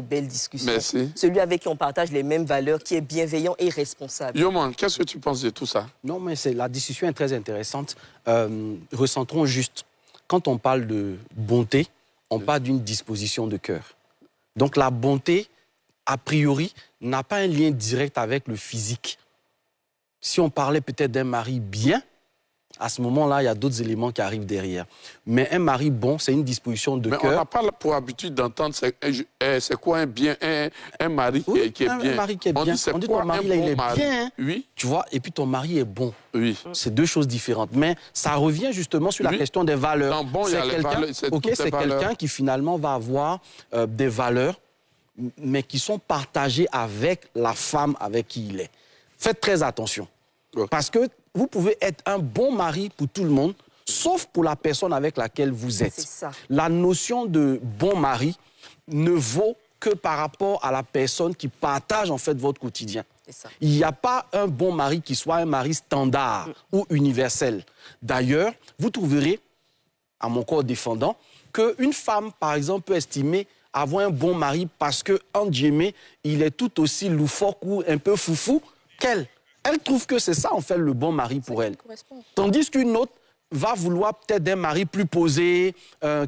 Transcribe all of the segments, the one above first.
Belle discussion. Merci. Celui avec qui on partage les mêmes valeurs, qui est bienveillant et responsable. Yoman, qu'est-ce que tu penses de tout ça? Non, mais la discussion est très intéressante. Recentrons juste. Quand on parle de bonté, on parle d'une disposition de cœur. Donc la bonté, a priori, n'a pas un lien direct avec le physique. Si on parlait peut-être d'un mari bien, à ce moment-là, il y a d'autres éléments qui arrivent derrière. Mais un mari bon, c'est une disposition de cœur. Mais on n'a pas pour habitude d'entendre c'est quoi un bien, un mari oui, qui est bien. Un mari qui est bien. On dit ton mari, là, il est bien. Oui. Tu vois, et puis ton mari est bon. Oui. C'est deux choses différentes. Mais ça revient justement sur la question des valeurs. Bon, c'est quelqu'un qui finalement va avoir des valeurs, mais qui sont partagées avec la femme avec qui il est. Faites très attention. Parce que vous pouvez être un bon mari pour tout le monde, sauf pour la personne avec laquelle vous êtes. Ça. La notion de bon mari ne vaut que par rapport à la personne qui partage en fait votre quotidien. Il n'y a pas un bon mari qui soit un mari standard ou universel. D'ailleurs, vous trouverez, à mon corps défendant, qu'une femme, par exemple, peut estimer avoir un bon mari parce que, en guillemets, il est tout aussi loufoque ou un peu foufou qu'elle. Elle trouve que c'est ça, en fait, le bon mari pour elle. Tandis qu'une autre va vouloir peut-être un mari plus posé,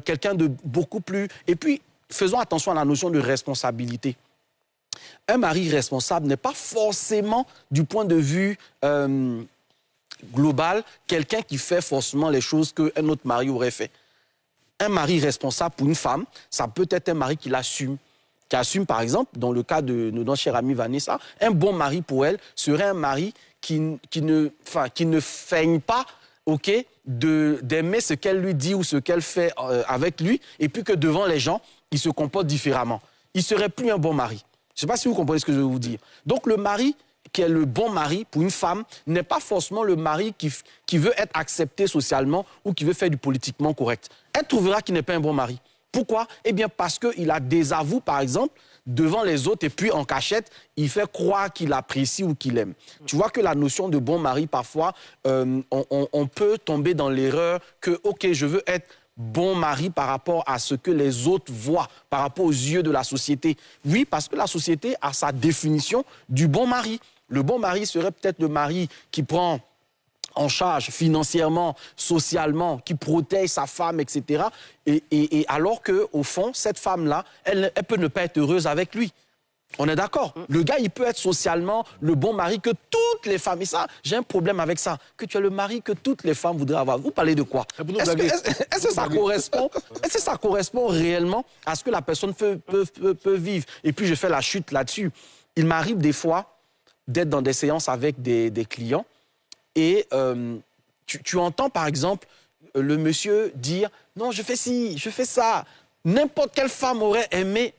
quelqu'un de beaucoup plus... Et puis, faisons attention à la notion de responsabilité. Un mari responsable n'est pas forcément, du point de vue global, quelqu'un qui fait forcément les choses qu'un autre mari aurait fait. Un mari responsable pour une femme, ça peut être un mari qui l'assume. Qui assume, par exemple, dans le cas de notre chère amie Vanessa, un bon mari pour elle serait un mari qui ne feigne pas, d'aimer ce qu'elle lui dit ou ce qu'elle fait avec lui, et puis que devant les gens, il se comporte différemment. Il ne serait plus un bon mari. Je ne sais pas si vous comprenez ce que je veux vous dire. Donc le mari qui est le bon mari pour une femme n'est pas forcément le mari qui veut être accepté socialement ou qui veut faire du politiquement correct. Elle trouvera qu'il n'est pas un bon mari. Pourquoi? Eh bien parce qu'il a des aveux, par exemple, devant les autres et puis en cachette, il fait croire qu'il apprécie ou qu'il aime. Tu vois que la notion de bon mari, parfois, on peut tomber dans l'erreur que, OK, je veux être bon mari par rapport à ce que les autres voient, par rapport aux yeux de la société. Oui, parce que la société a sa définition du bon mari. Le bon mari serait peut-être le mari qui prend en charge financièrement, socialement, qui protège sa femme, etc. Et alors qu'au fond, cette femme-là, elle peut ne pas être heureuse avec lui. On est d'accord? Le gars, il peut être socialement le bon mari que toutes les femmes... Et ça, j'ai un problème avec ça. Que tu es le mari que toutes les femmes voudraient avoir. Vous parlez de quoi? Est-ce que ça correspond réellement à ce que la personne peut vivre? Et puis, je fais la chute là-dessus. Il m'arrive des fois d'être dans des séances avec des clients et tu entends, par exemple, le monsieur dire « Non, je fais ci, je fais ça ». N'importe quelle femme aurait aimé.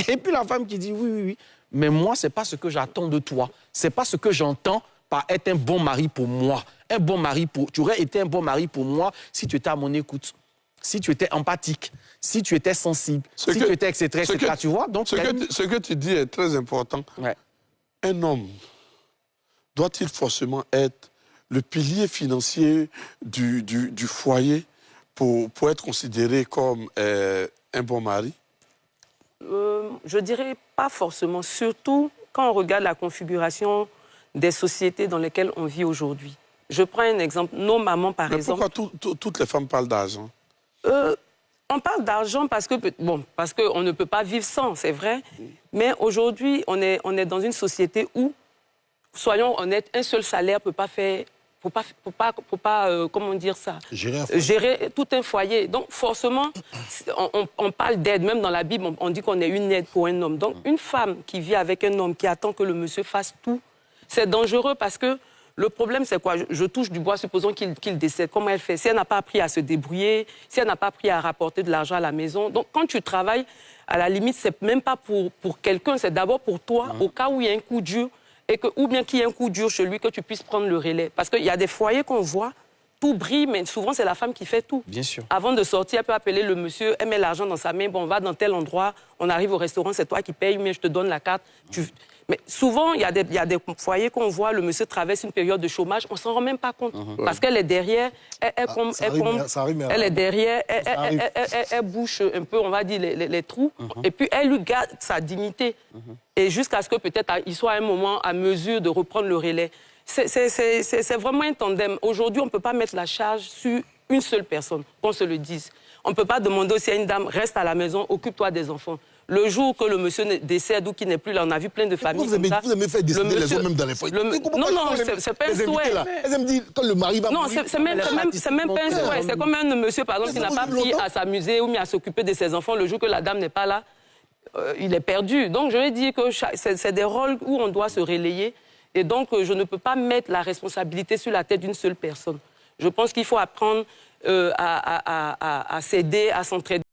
Et puis la femme qui dit « Oui, oui, oui, mais moi, ce n'est pas ce que j'attends de toi. Ce n'est pas ce que j'entends par être un bon mari pour moi. Un bon mari tu aurais été un bon mari pour moi si tu étais à mon écoute, si tu étais empathique, si tu étais sensible, si tu étais, etc. Tu vois? Donc, ce que tu dis est très important. Ouais. Un homme doit-il forcément être le pilier financier du foyer pour être considéré comme un bon mari? Je dirais pas forcément, surtout quand on regarde la configuration des sociétés dans lesquelles on vit aujourd'hui. Je prends un exemple, nos mamans par exemple... Mais pourquoi toutes les femmes parlent d'argent? On parle d'argent parce qu'on ne peut pas vivre sans, c'est vrai. Mais aujourd'hui, on est dans une société où, soyons honnêtes, un seul salaire ne peut pas faire... Faut pas comment dire ça, gérer tout un foyer. Donc, forcément, on parle d'aide. Même dans la Bible, on dit qu'on est une aide pour un homme. Donc, une femme qui vit avec un homme qui attend que le monsieur fasse tout, c'est dangereux parce que le problème, c'est quoi? Je touche du bois, supposons qu'il décède. Comment elle fait? Si elle n'a pas appris à se débrouiller, si elle n'a pas appris à rapporter de l'argent à la maison. Donc, quand tu travailles, à la limite, c'est même pas pour quelqu'un, c'est d'abord pour toi, au cas où il y a un coup dur. Ou bien qu'il y ait un coup dur chez lui, que tu puisses prendre le relais. Parce qu'il y a des foyers qu'on voit, tout brille, mais souvent, c'est la femme qui fait tout. Bien sûr. Avant de sortir, elle peut appeler le monsieur, elle met l'argent dans sa main, bon, on va dans tel endroit, on arrive au restaurant, c'est toi qui payes, mais je te donne la carte. Mais souvent, il y a des foyers qu'on voit, le monsieur traverse une période de chômage, on ne s'en rend même pas compte. Parce qu'elle est derrière, elle est derrière, elle bouche un peu, on va dire, les trous, et puis elle lui garde sa dignité. Et jusqu'à ce que peut-être il soit à un moment à mesure de reprendre le relais. C'est vraiment un tandem. Aujourd'hui, on ne peut pas mettre la charge sur une seule personne, qu'on se le dise. On ne peut pas demander aussi à une dame, reste à la maison, occupe-toi des enfants. Le jour que le monsieur décède ou qu'il n'est plus là, on a vu plein de familles comme ça. Vous aimez faire décider les hommes même dans les foyers. Non, c'est pas un souhait. Elles aiment dire, quand le mari va non, mourir... c'est même pas un souhait. C'est comme un monsieur, par exemple, qui n'a pas pris à s'amuser ou à s'occuper de ses enfants. Le jour que la dame n'est pas là, il est perdu. Donc, je vais dire que c'est des rôles où on doit se relayer. Et donc, je ne peux pas mettre la responsabilité sur la tête d'une seule personne. Je pense qu'il faut apprendre à s'aider, à s'entraider.